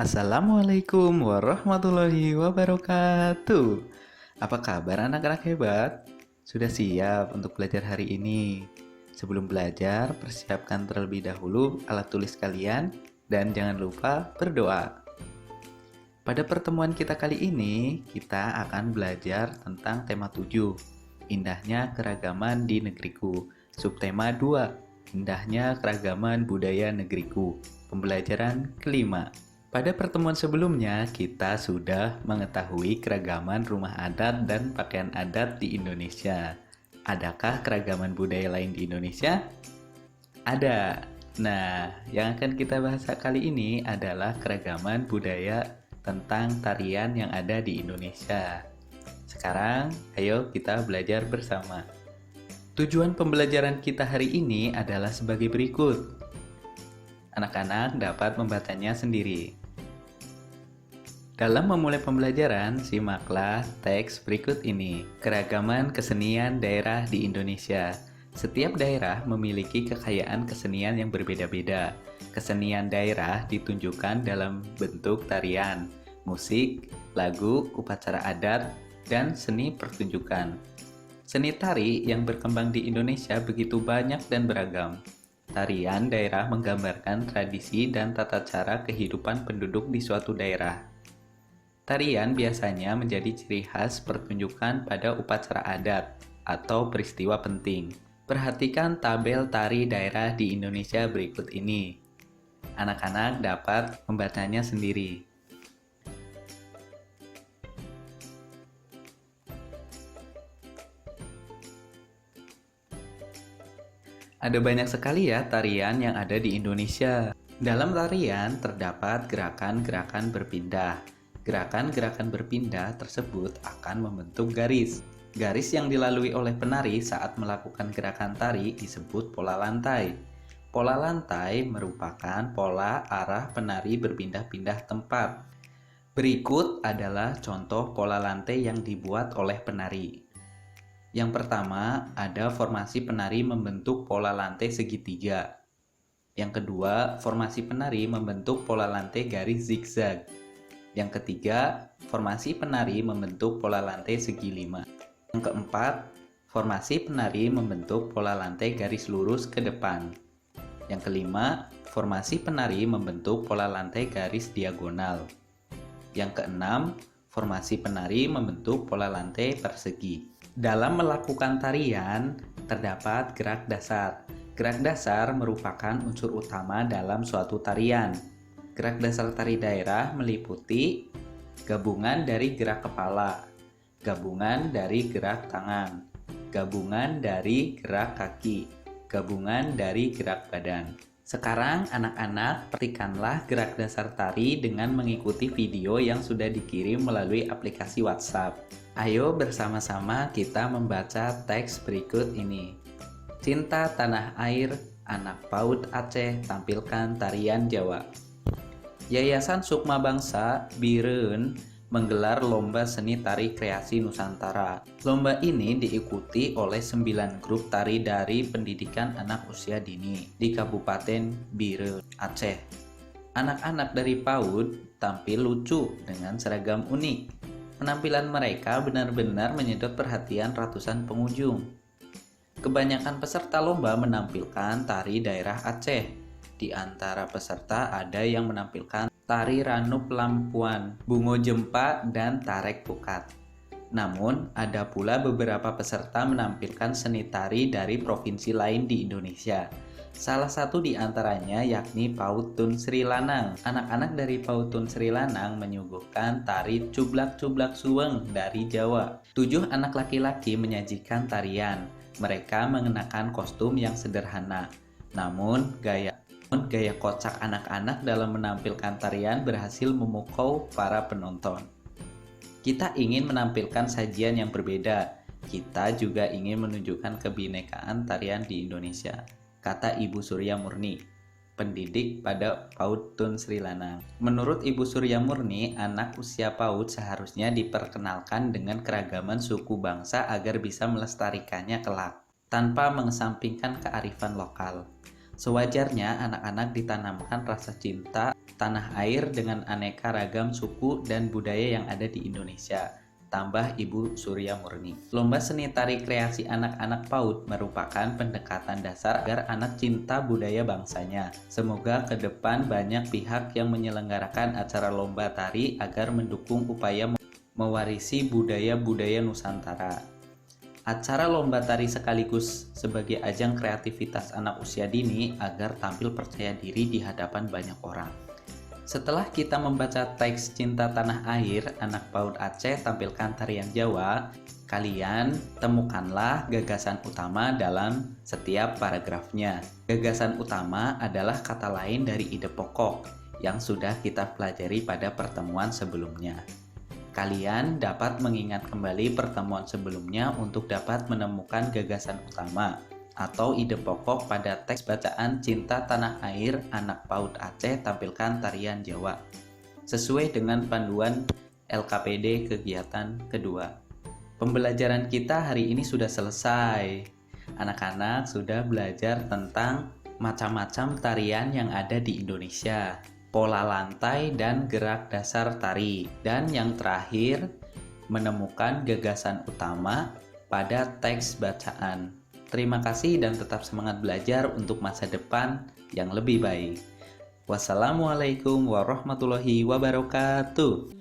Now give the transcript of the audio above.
Assalamualaikum warahmatullahi wabarakatuh. Apa kabar anak-anak hebat? Sudah siap untuk belajar hari ini? Sebelum belajar, persiapkan terlebih dahulu alat tulis kalian dan jangan lupa berdoa. Pada pertemuan kita kali ini, kita akan belajar tentang tema 7, Indahnya Keragaman di Negeriku. Subtema 2, Indahnya Keragaman Budaya Negeriku. Pembelajaran kelima. Pada pertemuan sebelumnya, kita sudah mengetahui keragaman rumah adat dan pakaian adat di Indonesia. Adakah keragaman budaya lain di Indonesia? Ada. Nah, yang akan kita bahas kali ini adalah keragaman budaya tentang tarian yang ada di Indonesia. Sekarang, ayo kita belajar bersama. Tujuan pembelajaran kita hari ini adalah sebagai berikut. Anak-anak dapat membacanya sendiri. Dalam memulai pembelajaran, simaklah teks berikut ini. Keragaman kesenian daerah di Indonesia. Setiap daerah memiliki kekayaan kesenian yang berbeda-beda. Kesenian daerah ditunjukkan dalam bentuk tarian, musik, lagu, upacara adat, dan seni pertunjukan. Seni tari yang berkembang di Indonesia begitu banyak dan beragam. Tarian daerah menggambarkan tradisi dan tata cara kehidupan penduduk di suatu daerah. Tarian biasanya menjadi ciri khas pertunjukan pada upacara adat atau peristiwa penting. Perhatikan tabel tari daerah di Indonesia berikut ini. Anak-anak dapat membacanya sendiri. Ada banyak sekali ya tarian yang ada di Indonesia. Dalam tarian terdapat gerakan-gerakan berpindah. Gerakan-gerakan berpindah tersebut akan membentuk garis. Garis yang dilalui oleh penari saat melakukan gerakan tari disebut pola lantai. Pola lantai merupakan pola arah penari berpindah-pindah tempat. Berikut adalah contoh pola lantai yang dibuat oleh penari. Yang pertama, ada formasi penari membentuk pola lantai segitiga. Yang kedua, formasi penari membentuk pola lantai garis zigzag. Yang ketiga, formasi penari membentuk pola lantai segi lima. Yang keempat, formasi penari membentuk pola lantai garis lurus ke depan. Yang kelima, formasi penari membentuk pola lantai garis diagonal. Yang keenam, formasi penari membentuk pola lantai persegi. Dalam melakukan tarian, terdapat gerak dasar. Gerak dasar merupakan unsur utama dalam suatu tarian. Gerak dasar tari daerah meliputi gabungan dari gerak kepala, gabungan dari gerak tangan, gabungan dari gerak kaki, gabungan dari gerak badan. Sekarang anak-anak perhatikanlah gerak dasar tari dengan mengikuti video yang sudah dikirim melalui aplikasi WhatsApp. Ayo bersama-sama kita membaca teks berikut ini. Cinta tanah air, anak PAUD Aceh tampilkan tarian Jawa. Yayasan Sukma Bangsa Bireun menggelar lomba seni tari kreasi Nusantara. Lomba ini diikuti oleh 9 grup tari dari pendidikan anak usia dini di Kabupaten Bireun, Aceh. Anak-anak dari PAUD tampil lucu dengan seragam unik. Penampilan mereka benar-benar menyedot perhatian ratusan pengunjung. Kebanyakan peserta lomba menampilkan tari daerah Aceh. Di antara peserta ada yang menampilkan tari Ranup Lampuan, Bungo Jempa, dan Tarek Pukat. Namun, ada pula beberapa peserta menampilkan seni tari dari provinsi lain di Indonesia. Salah satu di antaranya yakni PAUD Tun Sri Lanang. Anak-anak dari PAUD Tun Sri Lanang menyuguhkan tari Cublak-Cublak Suweng dari Jawa. 7 anak laki-laki menyajikan tarian. Mereka mengenakan kostum yang sederhana. Namun, gaya kocak anak-anak dalam menampilkan tarian berhasil memukau para penonton. Kita ingin menampilkan sajian yang berbeda. Kita juga ingin menunjukkan kebinekaan tarian di Indonesia, kata Ibu Surya Murni, pendidik pada PAUD Tun Sri Lanang. Menurut Ibu Surya Murni, anak usia PAUD seharusnya diperkenalkan dengan keragaman suku bangsa agar bisa melestarikannya kelak, tanpa mengesampingkan kearifan lokal. Sewajarnya anak-anak ditanamkan rasa cinta tanah air dengan aneka ragam suku dan budaya yang ada di Indonesia. Tambah Ibu Surya Murni. Lomba seni tari kreasi anak-anak PAUD merupakan pendekatan dasar agar anak cinta budaya bangsanya. Semoga ke depan banyak pihak yang menyelenggarakan acara lomba tari agar mendukung upaya mewarisi budaya-budaya Nusantara. Acara lomba tari sekaligus sebagai ajang kreativitas anak usia dini agar tampil percaya diri di hadapan banyak orang. Setelah kita membaca teks Cinta Tanah Air, anak PAUD Aceh tampilkan tarian Jawa, kalian temukanlah gagasan utama dalam setiap paragrafnya. Gagasan utama adalah kata lain dari ide pokok yang sudah kita pelajari pada pertemuan sebelumnya. Kalian dapat mengingat kembali pertemuan sebelumnya untuk dapat menemukan gagasan utama atau ide pokok pada teks bacaan Cinta Tanah Air anak PAUD Aceh tampilkan tarian Jawa sesuai dengan panduan LKPD kegiatan kedua. Pembelajaran kita hari ini sudah selesai. Anak-anak sudah belajar tentang macam-macam tarian yang ada di Indonesia, pola lantai dan gerak dasar tari, dan yang terakhir menemukan gagasan utama pada teks bacaan. Terima kasih dan tetap semangat belajar untuk masa depan yang lebih baik. Wassalamualaikum warahmatullahi wabarakatuh.